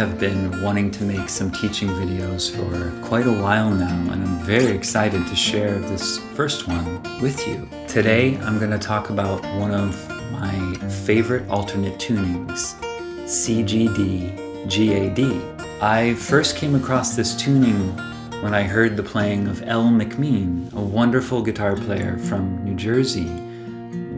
have been wanting to make some teaching videos for quite a while now, and I'm very excited to share this first one with you. Today, I'm going to talk about one of my favorite alternate tunings, CGDGAD. I first came across this tuning when I heard the playing of McIlroy, a wonderful guitar player from New Jersey,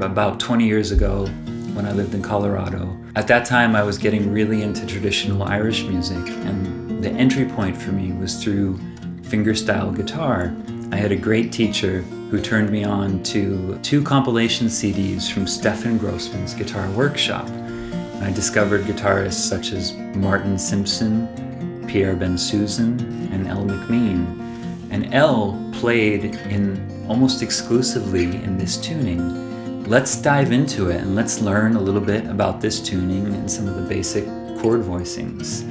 about 20 years ago when I lived in Colorado. At that time, I was getting really into traditional Irish music, and the entry point for me was through fingerstyle guitar. I had a great teacher who turned me on to 2 compilation CDs from Stephen Grossman's Guitar Workshop. And I discovered guitarists such as Martin Simpson, Pierre Ben Susan, and McIlroy. And Elle played in almost exclusively in this tuning. Let's dive into it and let's learn a little bit about this tuning and some of the basic chord voicings.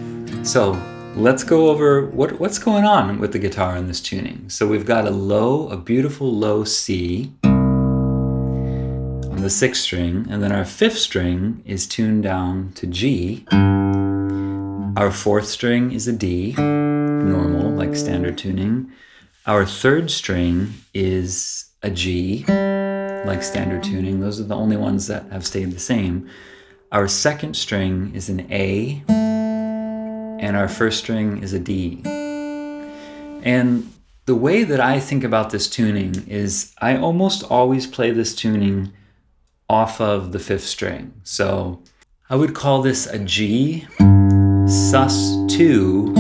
So let's go over what's going on with the guitar in this tuning. So we've got a beautiful low C on the 6th string, and then our 5th string is tuned down to G. Our 4th string is a D, normal, like standard tuning. Our 3rd string is a G, like standard tuning. Those are the only ones that have stayed the same. Our 2nd string is an A, and our 1st string is a D. And the way that I think about this tuning is I almost always play this tuning off of the 5th string. So I would call this a G sus2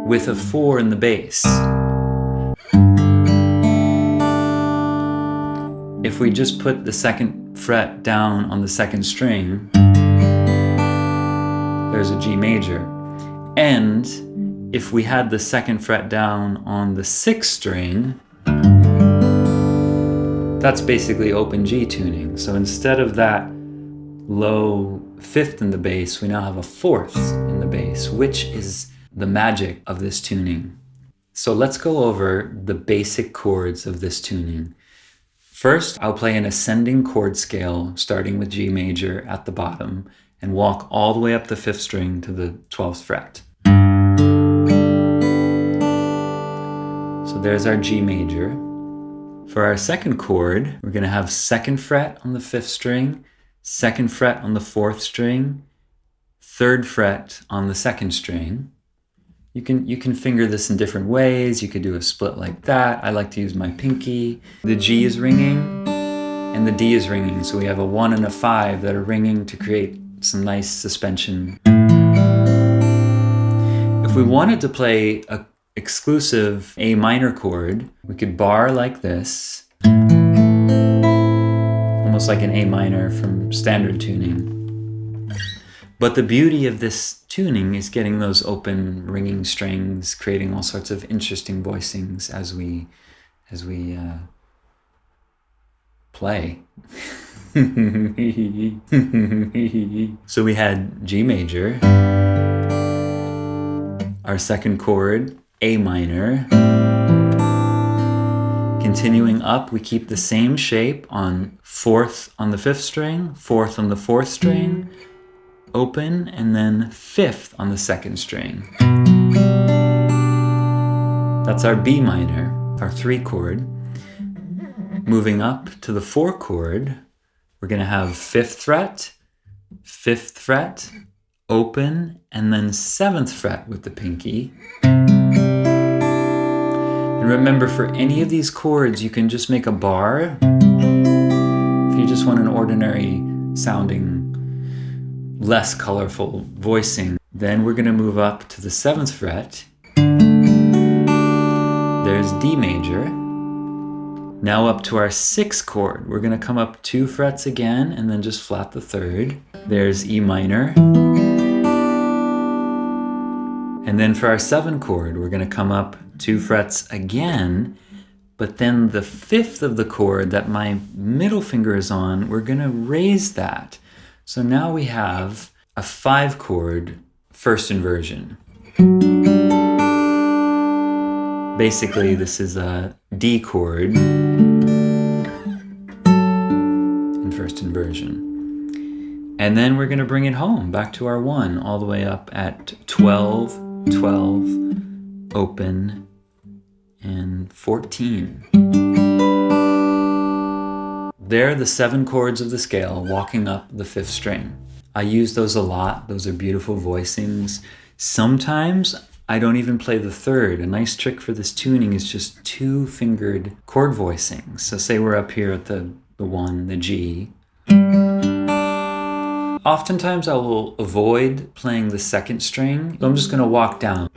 with a 4 in the bass. If we just put the 2nd fret down on the 2nd string, there's a G major. And if we had the 2nd fret down on the 6th string, that's basically open G tuning. So instead of that low 5th in the bass, we now have a 4th in the bass, which is the magic of this tuning. So let's go over the basic chords of this tuning. First, I'll play an ascending chord scale starting with G major at the bottom and walk all the way up the 5th string to the 12th fret. So there's our G major. For our 2nd chord, we're going to have 2nd fret on the 5th string, 2nd fret on the 4th string, 3rd fret on the 2nd string. You can finger this in different ways. You could do a split like that. I like to use my pinky. The G is ringing and the D is ringing. So we have a 1 and a 5 that are ringing to create some nice suspension. If we wanted to play an exclusive A minor chord, we could bar like this, almost like an A minor from standard tuning. But the beauty of this tuning is getting those open ringing strings, creating all sorts of interesting voicings as we play. So we had G major, our 2nd chord, A minor. Continuing up, we keep the same shape on 4th on the 5th string, 4th on the 4th string, open, and then 5th on the 2nd string. That's our B minor, our 3 chord. Moving up to the 4 chord, we're going to have 5th fret, 5th fret, open, and then 7th fret with the pinky. And remember, for any of these chords, you can just make a bar. If you just want an ordinary sounding, less colorful voicing. Then we're going to move up to the 7th fret. There's D major. Now up to our 6th chord. We're going to come up 2 frets again and then just flat the 3rd. There's E minor. And then for our 7th chord, we're going to come up 2 frets again, but then the 5th of the chord that my middle finger is on, we're going to raise that. So now we have a 5 chord first inversion. Basically, this is a D chord in first inversion. And then we're gonna bring it home, back to our 1, all the way up at 12, 12, open, and 14. They're the 7 chords of the scale, walking up the 5th string. I use those a lot. Those are beautiful voicings. Sometimes I don't even play the 3rd. A nice trick for this tuning is just 2-fingered chord voicings. So say we're up here at the 1, the G. Oftentimes I will avoid playing the 2nd string. So I'm just gonna walk down.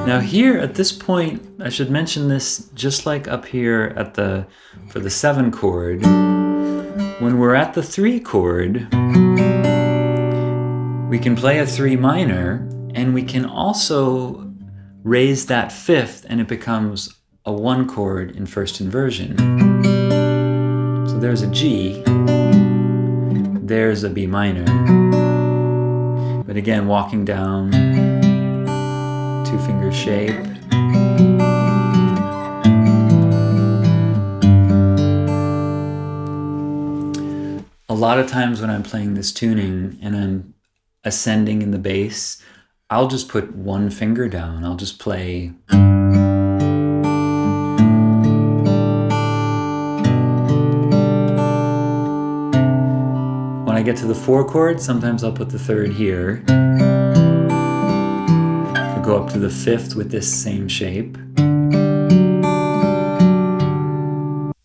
Now here, at this point, I should mention this, just like up here at for the 7 chord, when we're at the 3 chord, we can play a 3 minor, and we can also raise that 5th, and it becomes a 1 chord in 1st inversion. So there's a G, there's a B minor. But again, walking down, 2-finger shape. A lot of times when I'm playing this tuning and I'm ascending in the bass, I'll just put 1 finger down. I'll just play. When I get to the 4 chord, sometimes I'll put the 3rd here. Go up to the 5th with this same shape.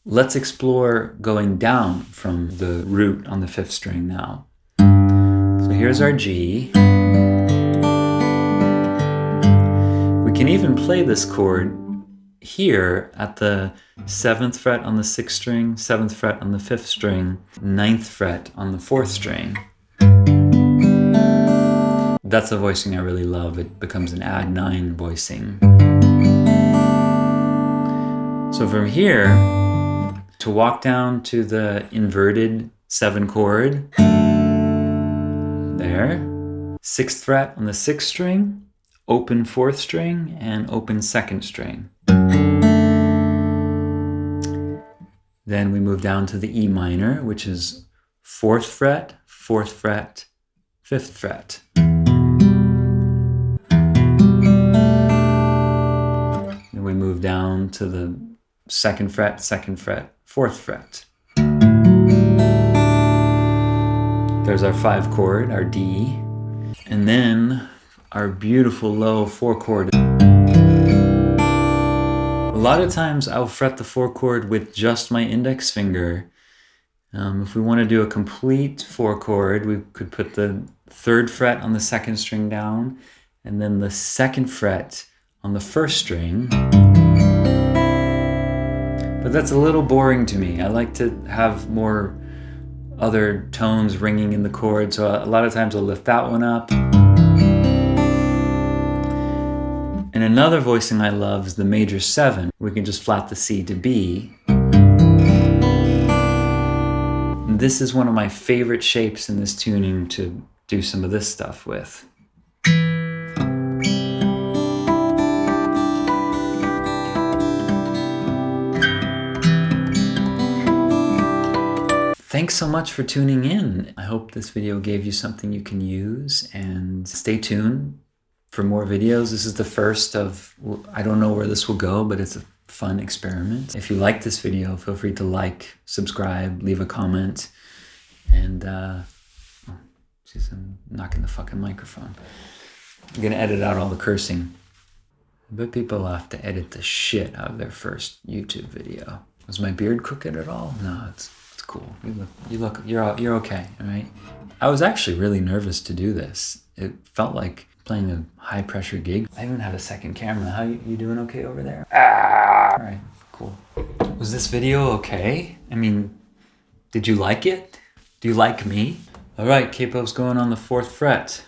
Let's explore going down from the root on the 5th string now. So here's our G. We can even play this chord here at the 7th fret on the 6th string, 7th fret on the 5th string, 9th fret on the 4th string. That's a voicing I really love. It becomes an add 9 voicing. So from here, to walk down to the inverted 7 chord, there, 6th fret on the 6th string, open 4th string, and open 2nd string. Then we move down to the E minor, which is 4th fret, 4th fret, 5th fret. We move down to the 2nd fret, 2nd fret, 4th fret. There's our 5 chord, our D, and then our beautiful low 4 chord. A lot of times I'll fret the 4 chord with just my index finger. If we want to do a complete 4 chord, we could put the 3rd fret on the 2nd string down, and then the 2nd fret on the 1st string. But that's a little boring to me. I like to have more other tones ringing in the chord, so a lot of times I'll lift that one up. And another voicing I love is the major 7. We can just flat the C to B. And this is one of my favorite shapes in this tuning to do some of this stuff with. Thanks so much for tuning in. I hope this video gave you something you can use, and stay tuned for more videos. This is the first of, I don't know where this will go, but it's a fun experiment. If you like this video, feel free to like, subscribe, leave a comment, and jeez, I'm knocking the fucking microphone. I'm gonna edit out all the cursing. I bet people will have to edit the shit out of their first YouTube video. Was my beard crooked at all? No, it's cool. You're okay, all right? I was actually really nervous to do this. It felt like playing a high pressure gig. I even have a second camera. How you doing okay over there? All right, cool. Was this video okay? I mean, did you like it? Do you like me? All right, capo's going on the 4th fret.